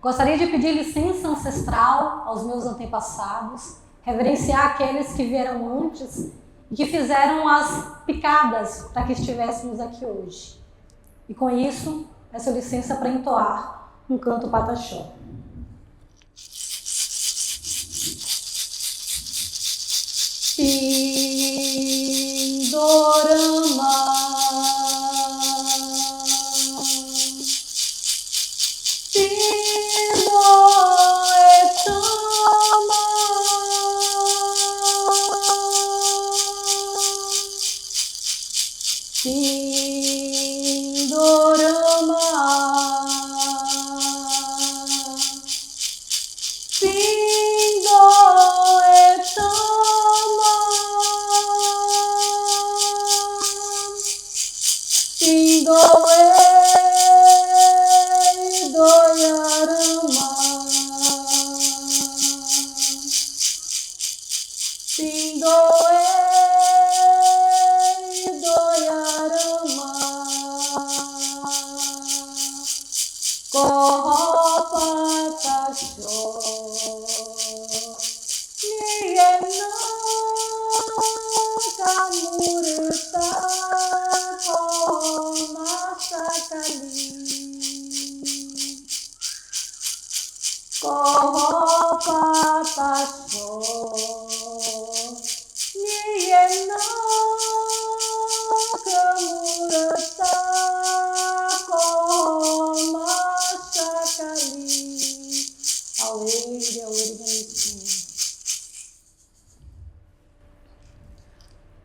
Gostaria de pedir licença ancestral aos meus antepassados, reverenciar aqueles que vieram antes e que fizeram as picadas para que estivéssemos aqui hoje. E com isso, peço licença para entoar um canto pataxó. Pindorama,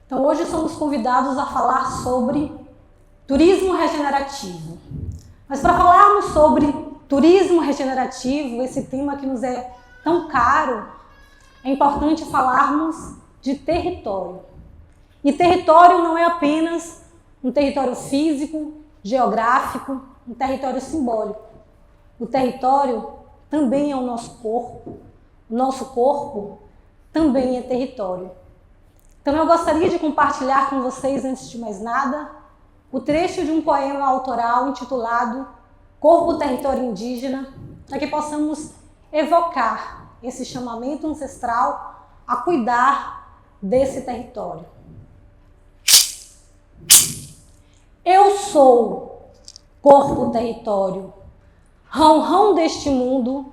Então hoje somos convidados a falar sobre turismo regenerativo. Mas para falarmos sobre turismo regenerativo, esse tema que nos é tão caro, é importante falarmos de território. E território não é apenas um território físico, geográfico, um território simbólico. O território também é o nosso corpo. O nosso corpo também é território. Então eu gostaria de compartilhar com vocês, antes de mais nada, o trecho de um poema autoral intitulado Corpo Território Indígena, para que possamos evocar esse chamamento ancestral a cuidar desse território. Eu sou corpo território, rão-rão deste mundo,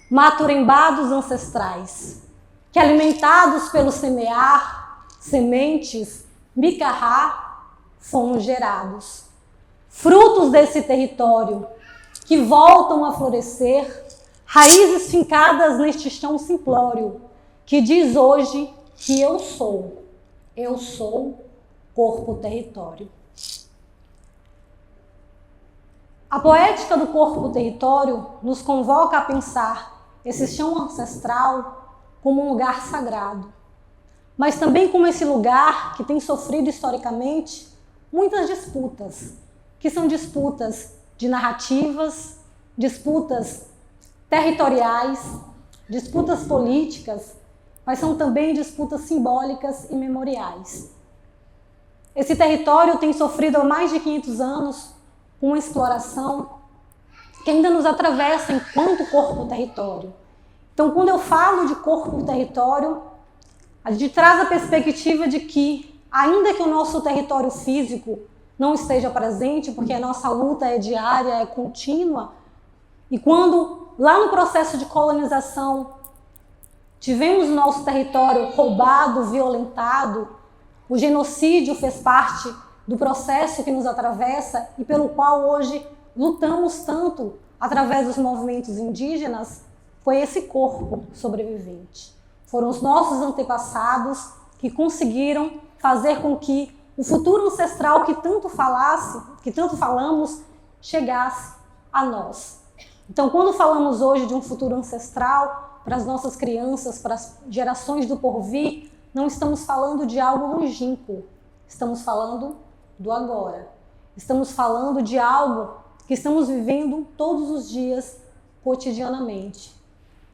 maturembados ancestrais, que alimentados pelo semear, sementes, micarrá, fomos gerados. Frutos desse território que voltam a florescer, raízes fincadas neste chão simplório, que diz hoje que eu sou corpo território. A poética do corpo território nos convoca a pensar esse chão ancestral como um lugar sagrado, mas também como esse lugar que tem sofrido historicamente muitas disputas, que são disputas de narrativas, disputas territoriais, disputas políticas, mas são também disputas simbólicas e memoriais. Esse território tem sofrido há mais de 500 anos uma exploração que ainda nos atravessa enquanto corpo-território. Então, quando eu falo de corpo-território, a gente traz a perspectiva de que, ainda que o nosso território físico não esteja presente, porque a nossa luta é diária, é contínua, e quando lá no processo de colonização tivemos o nosso território roubado, violentado, o genocídio fez parte do processo que nos atravessa e pelo qual hoje lutamos tanto através dos movimentos indígenas, foi esse corpo sobrevivente. Foram os nossos antepassados que conseguiram fazer com que o futuro ancestral que tanto falamos, chegasse a nós. Então, quando falamos hoje de um futuro ancestral para as nossas crianças, para as gerações do porvir, não estamos falando de algo longínquo, estamos falando do agora. Estamos falando de algo que estamos vivendo todos os dias, cotidianamente.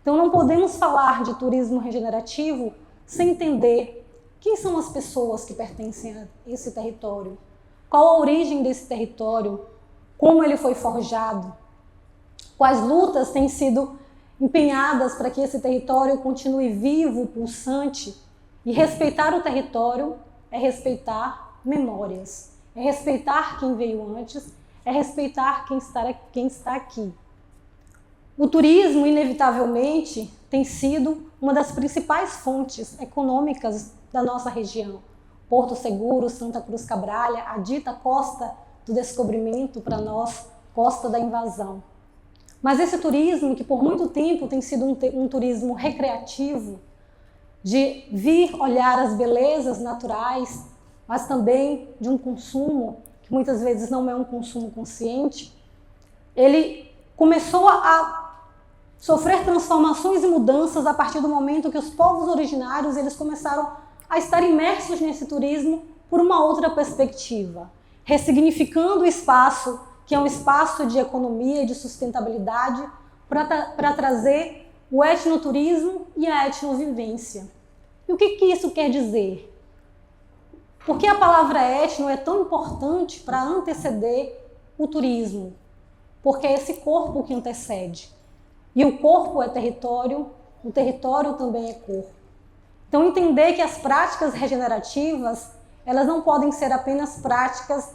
Então não podemos falar de turismo regenerativo sem entender quem são as pessoas que pertencem a esse território, qual a origem desse território, como ele foi forjado, quais lutas têm sido empenhadas para que esse território continue vivo, pulsante. E respeitar o território é respeitar memórias, é respeitar quem veio antes, é respeitar quem está aqui. O turismo, inevitavelmente, tem sido uma das principais fontes econômicas da nossa região. Porto Seguro, Santa Cruz Cabralha, a dita Costa do Descobrimento, para nós, Costa da Invasão. Mas esse turismo, que por muito tempo tem sido um turismo recreativo, de vir olhar as belezas naturais, mas também de um consumo, que muitas vezes não é um consumo consciente, ele começou a sofrer transformações e mudanças a partir do momento que os povos originários eles começaram a estar imersos nesse turismo por uma outra perspectiva, ressignificando o espaço, que é um espaço de economia e de sustentabilidade, para trazer o etnoturismo e a etnovivência. E o que isso quer dizer? Por que a palavra etno é tão importante para anteceder o turismo? Porque é esse corpo que antecede. E o corpo é território, o território também é corpo. Então entender que as práticas regenerativas, elas não podem ser apenas práticas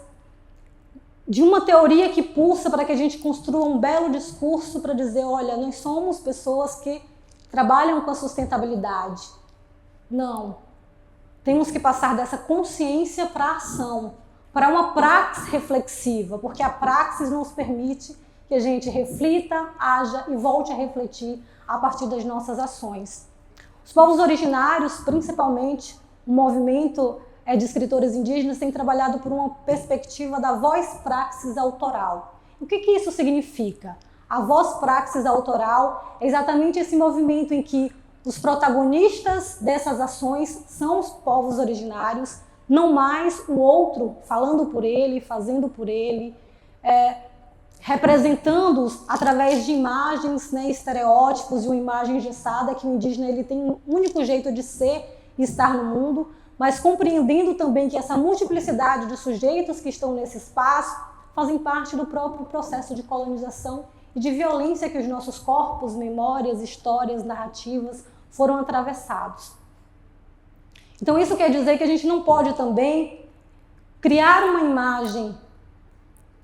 de uma teoria que pulsa para que a gente construa um belo discurso para dizer, olha, nós somos pessoas que trabalham com a sustentabilidade. Não. Temos que passar dessa consciência para a ação, para uma praxis reflexiva, porque a praxis nos permite que a gente reflita, haja e volte a refletir a partir das nossas ações. Os povos originários, principalmente o movimento de escritores indígenas, tem trabalhado por uma perspectiva da voz-praxis autoral. O que isso significa? A voz-praxis autoral é exatamente esse movimento em que os protagonistas dessas ações são os povos originários, não mais o outro falando por ele, fazendo por ele, representando-os através de imagens, estereótipos e uma imagem engessada que o indígena ele tem um único jeito de ser e estar no mundo, mas compreendendo também que essa multiplicidade de sujeitos que estão nesse espaço fazem parte do próprio processo de colonização e de violência que os nossos corpos, memórias, histórias, narrativas foram atravessados. Então isso quer dizer que a gente não pode também criar uma imagem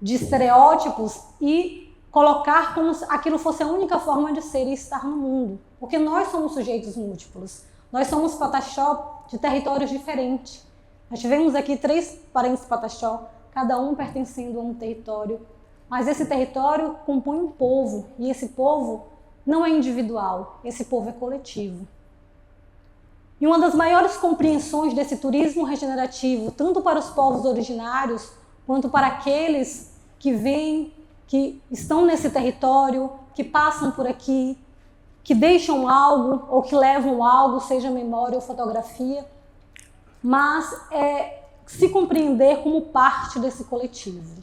de estereótipos e colocar como se aquilo fosse a única forma de ser e estar no mundo. Porque nós somos sujeitos múltiplos. Nós somos pataxó de territórios diferentes. Nós tivemos aqui 3 parentes pataxó, cada um pertencendo a um território. Mas esse território compõe um povo, e esse povo não é individual, esse povo é coletivo. E uma das maiores compreensões desse turismo regenerativo, tanto para os povos originários, quanto para aqueles que vêm, que estão nesse território, que passam por aqui, que deixam algo ou que levam algo, seja memória ou fotografia, mas se compreender como parte desse coletivo.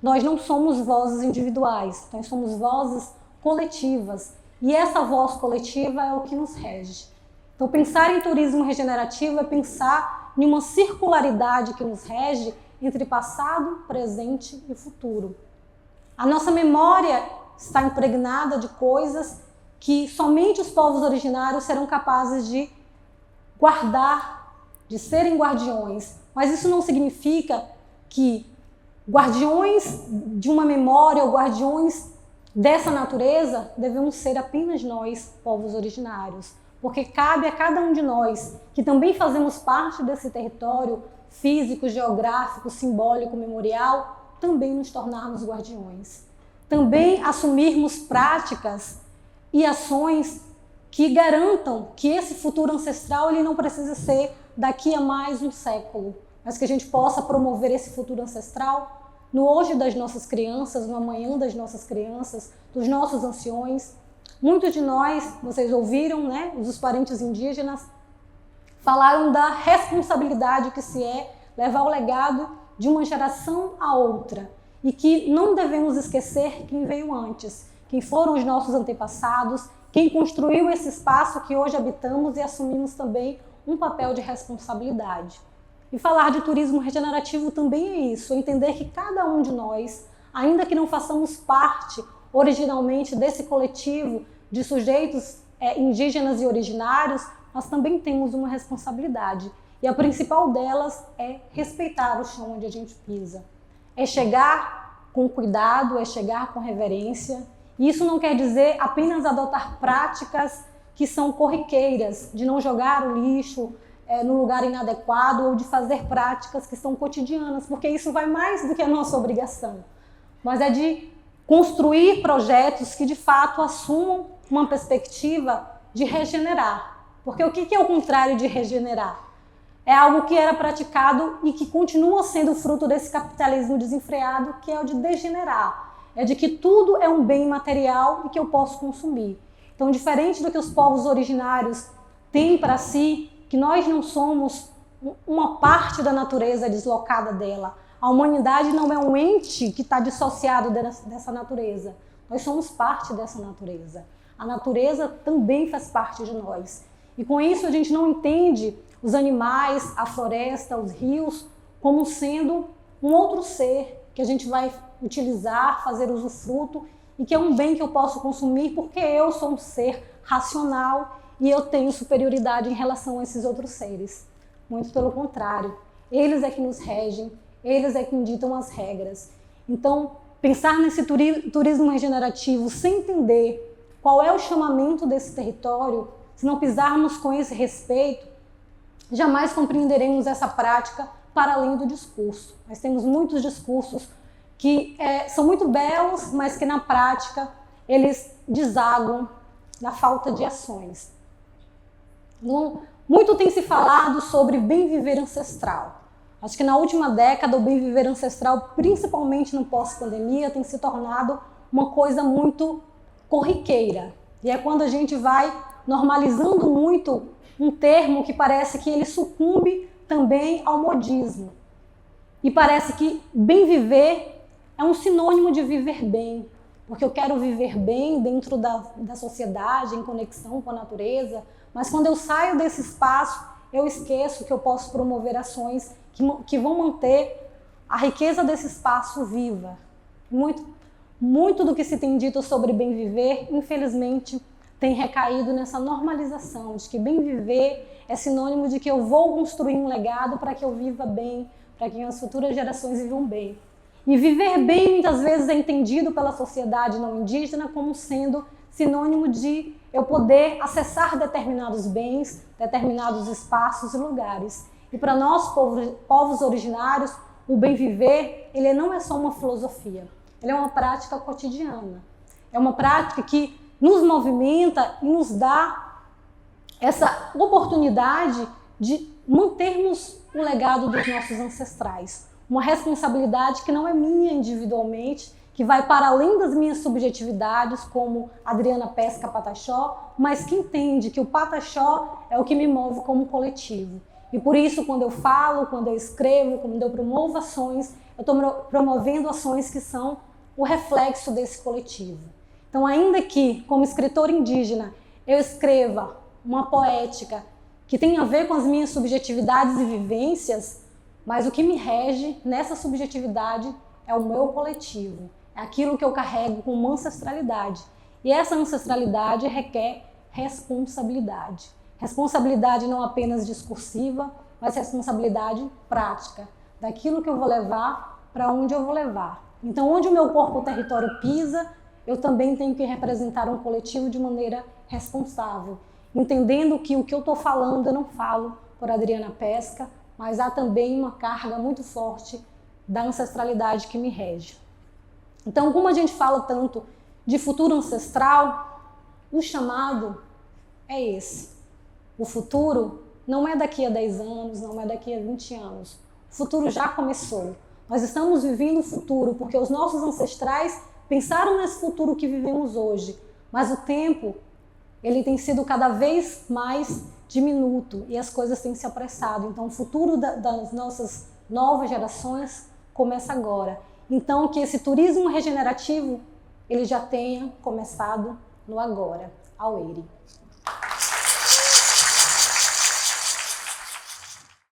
Nós não somos vozes individuais, nós somos vozes coletivas, e essa voz coletiva é o que nos rege. Então pensar em turismo regenerativo é pensar em uma circularidade que nos rege entre passado, presente e futuro. A nossa memória está impregnada de coisas que somente os povos originários serão capazes de guardar, de serem guardiões. Mas isso não significa que guardiões de uma memória ou guardiões dessa natureza devemos ser apenas nós, povos originários. Porque cabe a cada um de nós, que também fazemos parte desse território físico, geográfico, simbólico, memorial, também nos tornarmos guardiões. Também assumirmos práticas e ações que garantam que esse futuro ancestral ele não precisa ser daqui a mais um século, mas que a gente possa promover esse futuro ancestral no hoje das nossas crianças, no amanhã das nossas crianças, dos nossos anciões. Muitos de nós, vocês ouviram, os parentes indígenas, falaram da responsabilidade que se é levar o legado de uma geração a outra e que não devemos esquecer quem veio antes, quem foram os nossos antepassados, quem construiu esse espaço que hoje habitamos e assumimos também um papel de responsabilidade. E falar de turismo regenerativo também é isso, entender que cada um de nós, ainda que não façamos parte originalmente desse coletivo de sujeitos indígenas e originários, nós também temos uma responsabilidade. E a principal delas é respeitar o chão onde a gente pisa. É chegar com cuidado, é chegar com reverência. E isso não quer dizer apenas adotar práticas que são corriqueiras, de não jogar o lixo no lugar inadequado ou de fazer práticas que são cotidianas, porque isso vai mais do que a nossa obrigação. Mas é de construir projetos que de fato assumam uma perspectiva de regenerar. Porque o que é o contrário de regenerar? É algo que era praticado e que continua sendo fruto desse capitalismo desenfreado, que é o de degenerar. É de que tudo é um bem material e que eu posso consumir. Então, diferente do que os povos originários têm para si, que nós não somos uma parte da natureza deslocada dela. A humanidade não é um ente que está dissociado dessa natureza. Nós somos parte dessa natureza. A natureza também faz parte de nós. E com isso a gente não entende os animais, a floresta, os rios, como sendo um outro ser que a gente vai utilizar, fazer usufruto e que é um bem que eu posso consumir porque eu sou um ser racional e eu tenho superioridade em relação a esses outros seres. Muito pelo contrário, eles é que nos regem, eles é que ditam as regras. Então, pensar nesse turismo regenerativo sem entender qual é o chamamento desse território, se não pisarmos com esse respeito, jamais compreenderemos essa prática para além do discurso. Nós temos muitos discursos que são muito belos, mas que na prática eles desaguam na falta de ações. Muito tem se falado sobre bem viver ancestral. Acho que na última década o bem viver ancestral, principalmente no pós-pandemia, tem se tornado uma coisa muito corriqueira. E é quando a gente vai normalizando muito um termo que parece que ele sucumbe também ao modismo. E parece que bem viver é um sinônimo de viver bem, porque eu quero viver bem dentro da sociedade, em conexão com a natureza, mas quando eu saio desse espaço, eu esqueço que eu posso promover ações que vão manter a riqueza desse espaço viva. Muito do que se tem dito sobre bem viver, infelizmente, tem recaído nessa normalização de que bem viver é sinônimo de que eu vou construir um legado para que eu viva bem, para que as futuras gerações vivam bem. E viver bem muitas vezes é entendido pela sociedade não indígena como sendo sinônimo de eu poder acessar determinados bens, determinados espaços e lugares. E para nós, povos originários, o bem viver, ele não é só uma filosofia, ele é uma prática cotidiana. É uma prática que nos movimenta e nos dá essa oportunidade de mantermos o legado dos nossos ancestrais. Uma responsabilidade que não é minha individualmente, que vai para além das minhas subjetividades, como Adriana Pesca Pataxó, mas que entende que o Pataxó é o que me move como coletivo. E por isso, quando eu falo, quando eu escrevo, quando eu promovo ações, eu estou promovendo ações que são o reflexo desse coletivo. Então, ainda que, como escritora indígena, eu escreva uma poética que tem a ver com as minhas subjetividades e vivências, mas o que me rege nessa subjetividade é o meu coletivo, é aquilo que eu carrego com uma ancestralidade. E essa ancestralidade requer responsabilidade. Responsabilidade não apenas discursiva, mas responsabilidade prática, daquilo que eu vou levar para onde eu vou levar. Então, onde o meu corpo, o território pisa, eu também tenho que representar um coletivo de maneira responsável, entendendo que o que eu estou falando, eu não falo por Adriana Pesca, mas há também uma carga muito forte da ancestralidade que me rege. Então, como a gente fala tanto de futuro ancestral, o chamado é esse. O futuro não é daqui a 10 anos, não é daqui a 20 anos. O futuro já começou. Nós estamos vivendo o futuro porque os nossos ancestrais pensaram nesse futuro que vivemos hoje, mas o tempo ele tem sido cada vez mais diminuto e as coisas têm se apressado. Então, o futuro das nossas novas gerações começa agora. Então, que esse turismo regenerativo ele já tenha começado no agora, Aueri.